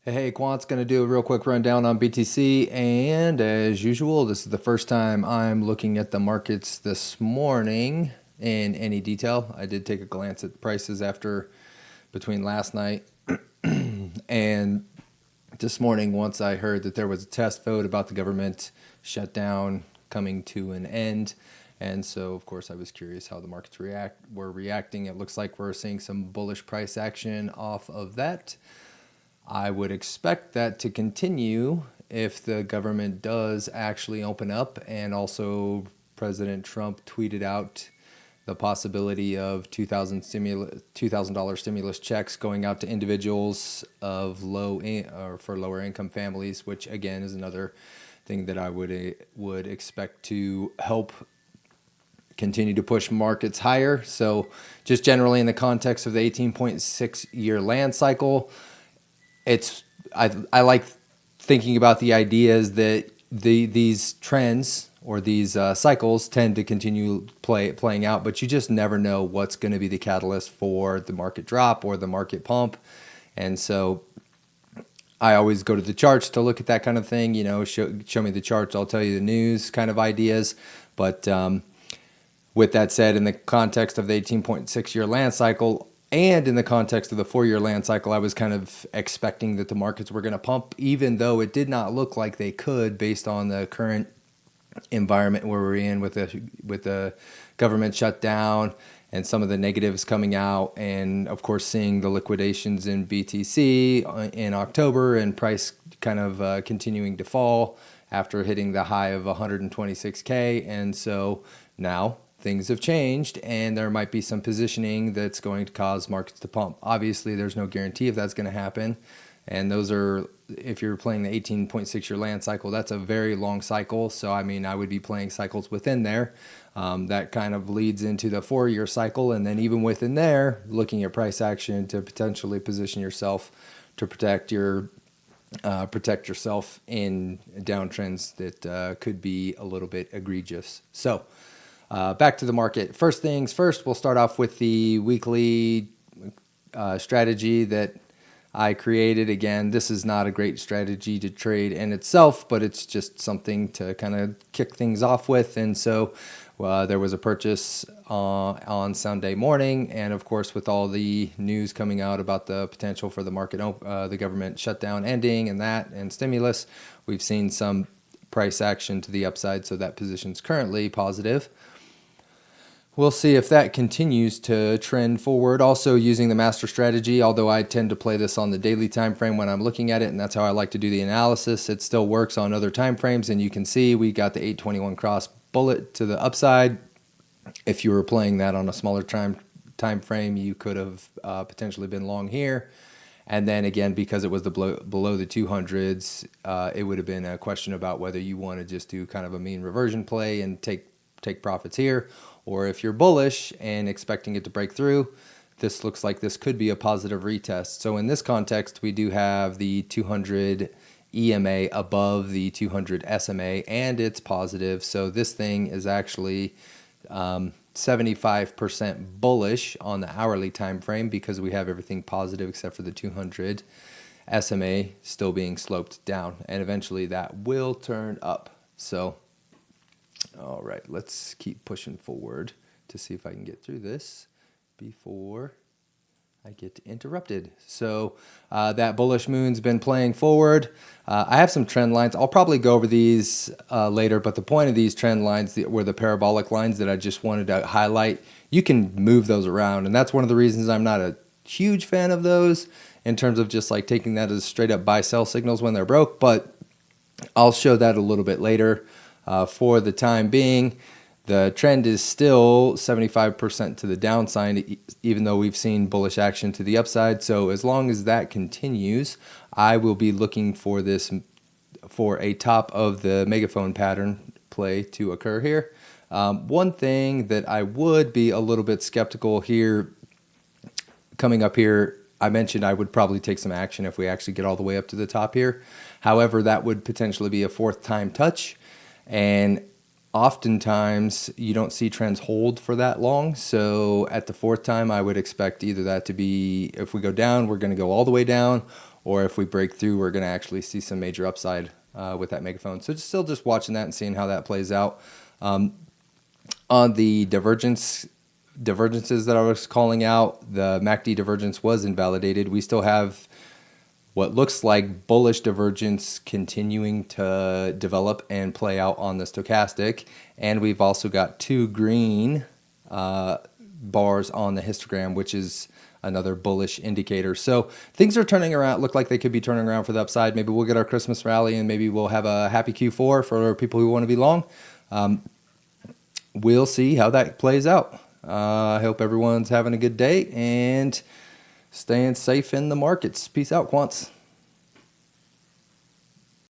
Hey, Quant's going to do a real quick rundown on BTC, and as usual, this is the first time I'm looking at the markets this morning in any detail. I did take a glance at the prices between last night and this morning once I heard that there was a test vote about the government shutdown coming to an end. And so, of course, I was curious how the markets were reacting. It looks like we're seeing some bullish price action off of that. I would expect that to continue if the government does actually open up, and also President Trump tweeted out the possibility of $2,000 stimulus checks going out to individuals of or for lower income families, which again is another thing that I would expect to help continue to push markets higher. So just generally in the context of the 18.6 year land cycle, I like thinking about the ideas that these trends or these cycles tend to continue playing out, but you just never know what's going to be the catalyst for the market drop or the market pump. And so I always go to the charts to look at that kind of thing. You know, show me the charts, I'll tell you the news kind of ideas. But with that said, in the context of the 18.6 year land cycle, and in the context of the 4-year land cycle, I was kind of expecting that the markets were going to pump, even though it did not look like they could based on the current environment where we're in with the government shutdown and some of the negatives coming out. And of course, seeing the liquidations in BTC in October and price kind of continuing to fall after hitting the high of 126K. And so now things have changed, and there might be some positioning that's going to cause markets to pump. Obviously, there's no guarantee if that's going to happen. And those are, if you're playing the 18.6 year land cycle, that's a very long cycle. So, I mean, I would be playing cycles within there. That kind of leads into the 4-year cycle. And then even within there, looking at price action to potentially position yourself to protect yourself in downtrends that could be a little bit egregious. So, back to the market. First things first, we'll start off with the weekly strategy that I created. Again, this is not a great strategy to trade in itself, but it's just something to kind of kick things off with. And so there was a purchase on Sunday morning. And of course, with all the news coming out about the potential for the market, the government shutdown ending and stimulus, we've seen some price action to the upside. So that position's currently positive. We'll see if that continues to trend forward. Also using the master strategy, although I tend to play this on the daily time frame when I'm looking at it, and that's how I like to do the analysis. It still works on other time frames, and you can see we got the 821 cross bullet to the upside. If you were playing that on a smaller time frame, you could have potentially been long here. And then again, because it was below the 200s, it would have been a question about whether you want to just do kind of a mean reversion play and take profits here, or if you're bullish and expecting it to break through, this looks like this could be a positive retest. So in this context, we do have the 200 EMA above the 200 SMA, and it's positive. So this thing is actually 75% bullish on the hourly time frame, because we have everything positive except for the 200 SMA still being sloped down, and eventually that will turn up. So all right, let's keep pushing forward to see if I can get through this before I get interrupted. So that bullish moon's been playing forward. I have some trend lines. I'll probably go over these later, but the point of these trend lines were the parabolic lines that I just wanted to highlight. You can move those around, and that's one of the reasons I'm not a huge fan of those in terms of just like taking that as straight up buy-sell signals when they're broke, but I'll show that a little bit later. For the time being, the trend is still 75% to the downside, even though we've seen bullish action to the upside. So as long as that continues, I will be looking for a top of the megaphone pattern play to occur here. One thing that I would be a little bit skeptical here coming up here, I mentioned I would probably take some action if we actually get all the way up to the top here. However, that would potentially be a fourth time touch. And oftentimes you don't see trends hold for that long. So at the fourth time, I would expect either that to be, if we go down, we're going to go all the way down, or if we break through, we're going to actually see some major upside with that megaphone. So still just watching that and seeing how that plays out. On the divergences that I was calling out, the MACD divergence was invalidated. We still have what looks like bullish divergence continuing to develop and play out on the stochastic. And we've also got 2 green bars on the histogram, which is another bullish indicator. So things are turning around, look like they could be turning around for the upside. Maybe we'll get our Christmas rally and maybe we'll have a happy Q4 for people who want to be long. We'll see how that plays out. I hope everyone's having a good day and staying safe in the markets. Peace out, quants.